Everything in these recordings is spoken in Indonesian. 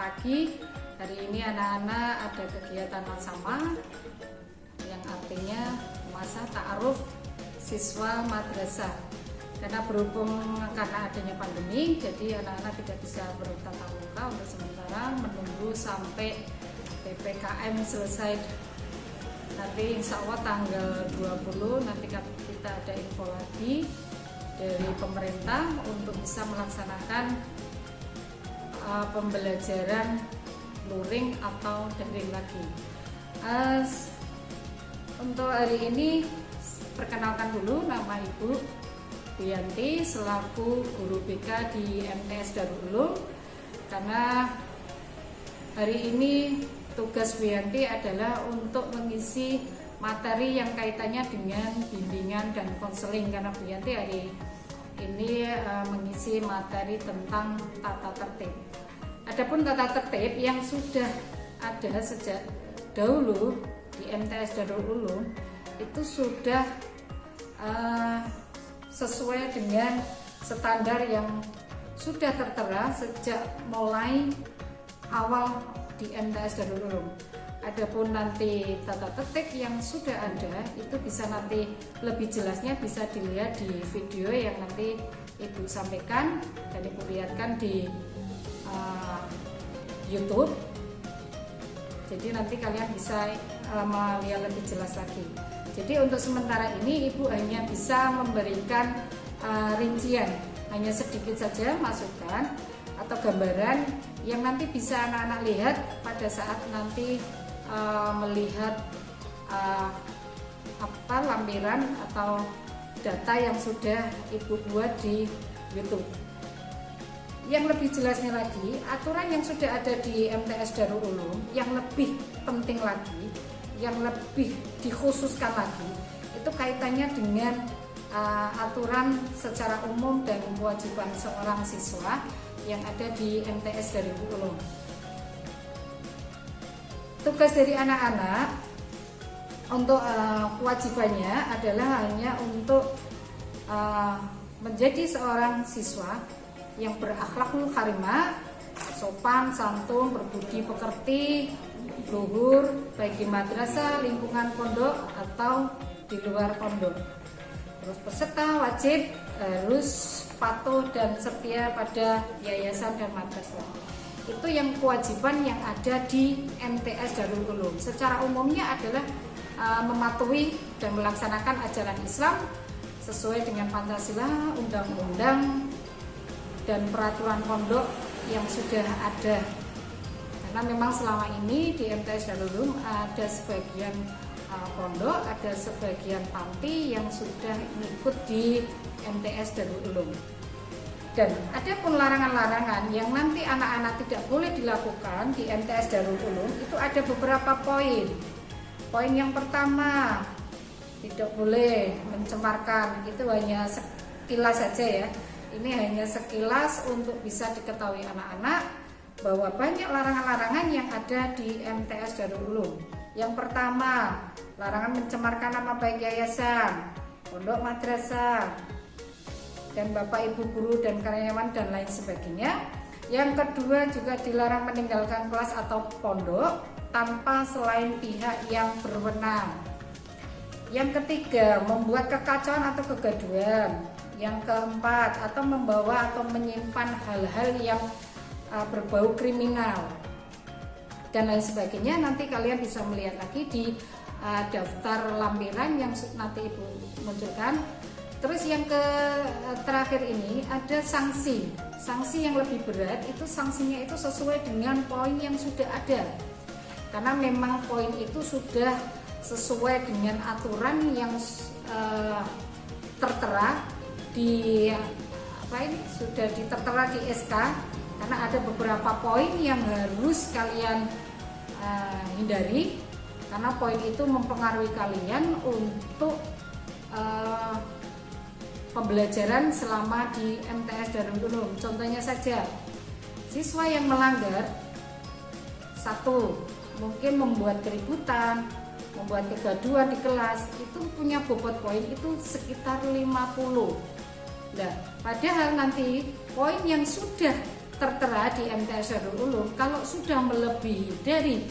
pagi. Hari ini anak-anak ada kegiatan sama yang artinya masa ta'aruf siswa madrasah. Karena adanya pandemi, jadi anak-anak tidak bisa bertatap muka untuk sementara, menunggu sampai PPKM selesai. Nanti insya Allah tanggal 20 nanti kita ada info lagi dari pemerintah untuk bisa melaksanakan pembelajaran luring atau daring lagi. Untuk hari ini perkenalkan dulu, nama Ibu Buyanti selaku guru BK di MTS Darul Ulum. Karena hari ini tugas Buyanti adalah untuk mengisi materi yang kaitannya dengan bimbingan dan konseling, karena Buyanti hari ini mengisi materi tentang tata tertib. Adapun tata tertib yang sudah ada sejak dahulu di MTS Darul Ulum itu sudah sesuai dengan standar yang sudah tertera sejak mulai awal di MTS Darul Ulum. Adapun nanti tata tertib yang sudah ada itu bisa nanti lebih jelasnya bisa dilihat di video yang nanti Ibu sampaikan dan Ibu lihatkan di YouTube. Jadi nanti kalian bisa melihat lebih jelas lagi. Jadi untuk sementara ini Ibu hanya bisa memberikan rincian, hanya sedikit saja masukan atau gambaran yang nanti bisa anak-anak lihat pada saat nanti melihat lampiran atau data yang sudah Ibu buat di YouTube. Yang lebih jelasnya lagi, aturan yang sudah ada di MTS Darul Ulum yang lebih penting lagi, yang lebih dikhususkan lagi, itu kaitannya dengan aturan secara umum dan kewajiban seorang siswa yang ada di MTS Darul Ulum. Tugas dari anak-anak untuk kewajibannya adalah hanya untuk menjadi seorang siswa yang berakhlakul karimah, sopan, santun, berbudi pekerti, luhur, baik di madrasah, lingkungan pondok atau di luar pondok. Terus peserta wajib harus patuh dan setia pada yayasan dan madrasah. Itu yang kewajiban yang ada di MTS Darul Ulum. Secara umumnya adalah mematuhi dan melaksanakan ajaran Islam sesuai dengan Pancasila, undang-undang dan peraturan pondok yang sudah ada. Karena memang selama ini di MTS Darul Ulum ada sebagian pondok, ada sebagian panti yang sudah ikut di MTS Darul Ulum. Dan ada pun larangan-larangan yang nanti anak-anak tidak boleh dilakukan di MTS Darul Ulum, itu ada beberapa poin. Poin yang pertama, tidak boleh mencemarkan, itu hanya sekilas saja ya. Ini hanya sekilas untuk bisa diketahui anak-anak bahwa banyak larangan-larangan yang ada di MTS Darul Ulum. Yang pertama, larangan mencemarkan nama baik yayasan, pondok madrasah, dan bapak ibu guru dan karyawan dan lain sebagainya. Yang kedua juga dilarang meninggalkan kelas atau pondok tanpa selain pihak yang berwenang. Yang ketiga, membuat kekacauan atau kegaduhan. Yang keempat, atau membawa atau menyimpan hal-hal yang berbau kriminal dan lain sebagainya. Nanti kalian bisa melihat lagi di daftar lampiran yang nanti Ibu munculkan. Terus yang terakhir ini ada sanksi. Sanksi yang lebih berat itu sanksinya itu sesuai dengan poin yang sudah ada. Karena memang poin itu sudah sesuai dengan aturan yang tertera sudah ditertera di SK. Karena ada beberapa poin yang harus kalian hindari, karena poin itu mempengaruhi kalian untuk pembelajaran selama di MTS Darul Ulum. Contohnya saja, siswa yang melanggar, satu, mungkin membuat keributan, membuat kegaduhan di kelas, itu punya bobot poin itu sekitar 50. Nah, padahal nanti poin yang sudah tertera di MTS Darul Ulum, kalau sudah melebihi dari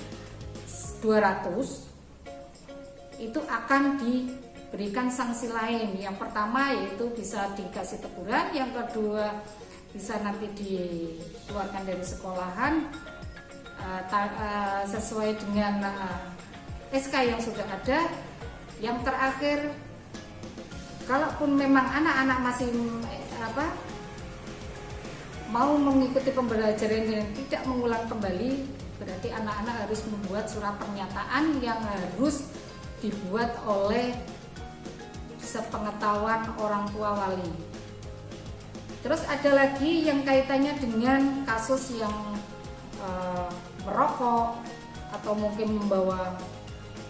200 itu akan diberikan sanksi lain. Yang pertama yaitu bisa dikasih teguran, yang kedua bisa nanti dikeluarkan dari sekolahan sesuai dengan SK yang sudah ada. Yang terakhir, kalaupun memang anak-anak masih mau mengikuti pembelajaran dan tidak mengulang kembali, berarti anak-anak harus membuat surat pernyataan yang harus dibuat oleh sepengetahuan orang tua wali. Terus ada lagi yang kaitannya dengan kasus yang merokok atau mungkin membawa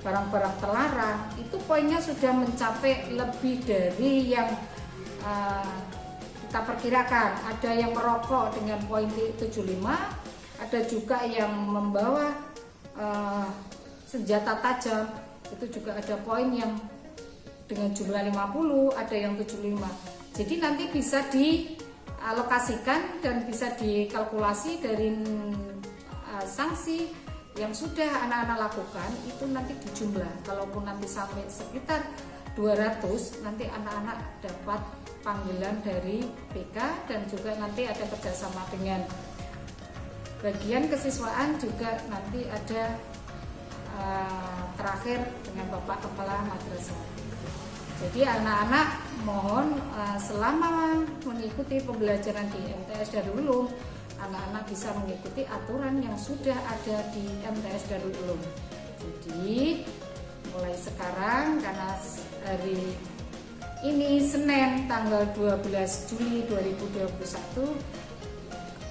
barang-barang terlarang, itu poinnya sudah mencapai lebih dari yang kita perkirakan. Ada yang merokok dengan poin 75, ada juga yang membawa senjata tajam, itu juga ada poin yang dengan jumlah 50, ada yang 75. Jadi nanti bisa dialokasikan dan bisa dikalkulasi dari sanksi yang sudah anak-anak lakukan itu nanti dijumlah. Kalaupun nanti sampai sekitar 200, nanti anak-anak dapat panggilan dari BK, dan juga nanti ada kerjasama dengan bagian kesiswaan, juga nanti ada terakhir dengan Bapak Kepala Madrasah. Jadi anak-anak mohon selama mengikuti pembelajaran di MTS Darul Ulum, anak-anak bisa mengikuti aturan yang sudah ada di MTS Darul Ulum. Jadi mulai sekarang, karena hari ini Senin tanggal 12 Juli 2021,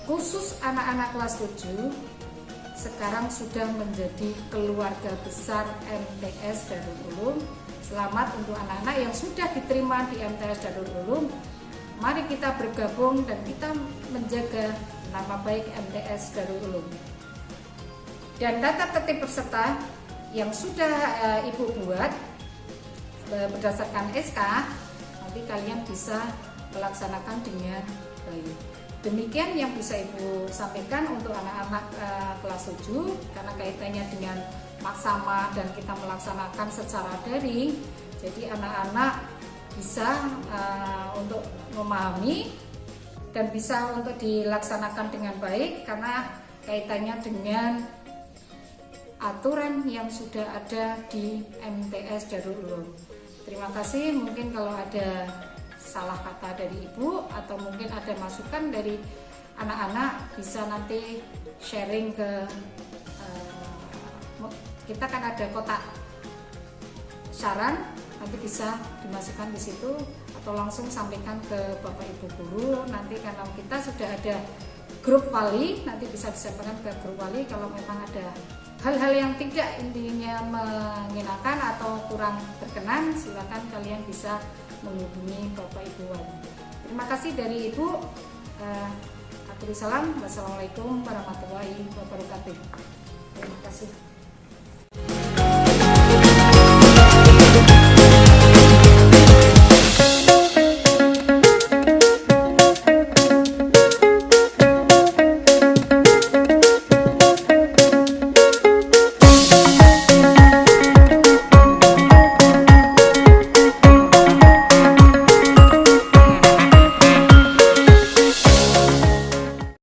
khusus anak-anak kelas 7 sekarang sudah menjadi keluarga besar MTS Darul Ulum. Selamat untuk anak-anak yang sudah diterima di MTS Darul Ulum. Mari kita bergabung dan kita menjaga nama baik MTS Darul Ulum. Dan data tertib peserta yang sudah Ibu buat berdasarkan SK, nanti kalian bisa melaksanakan dengan baik. Demikian yang bisa Ibu sampaikan untuk anak-anak kelas 7, karena kaitannya dengan maksama dan kita melaksanakan secara daring. Jadi anak-anak bisa untuk memahami dan bisa untuk dilaksanakan dengan baik, karena kaitannya dengan aturan yang sudah ada di MTS Darul Ulum. Terima kasih. Mungkin kalau ada salah kata dari Ibu atau mungkin ada masukan dari anak-anak, bisa nanti sharing ke kita kan ada kotak saran, nanti bisa dimasukkan di situ atau langsung sampaikan ke Bapak Ibu guru. Nanti karena kita sudah ada grup wali, nanti bisa disampaikan ke grup wali. Kalau memang ada hal-hal yang tidak intinya mengenakan atau kurang berkenan, silakan kalian bisa menghubungi Bapak Ibu wali. Terima kasih dari Ibu. Akhiri salam. Wassalamualaikum warahmatullahi wabarakatuh. Terima kasih.